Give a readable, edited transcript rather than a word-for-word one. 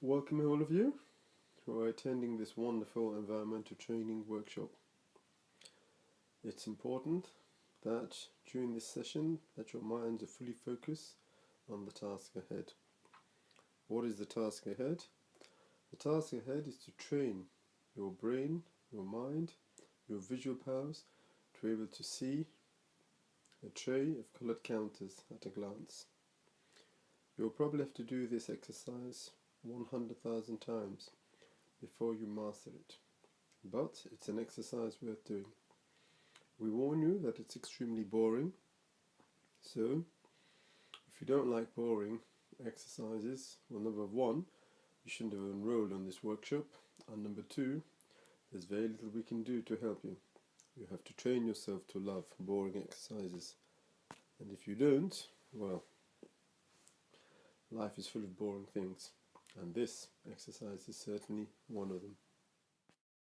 Welcome all of you who are attending this wonderful environmental training workshop. It's important that during this session that your minds are fully focused on the task ahead. What is the task ahead? The task ahead is to train your brain, your mind, your visual powers to be able to see a tray of coloured counters at a glance. You'll probably have to do this exercise 100,000 times before you master it, but it's an exercise worth doing. We warn you that it's extremely boring, so if you don't like boring exercises, well, number one, you shouldn't have enrolled on this workshop, and number two, there's very little we can do to help you. You have to train yourself to love boring exercises, and if you don't, well, life is full of boring things, and this exercise is certainly one of them.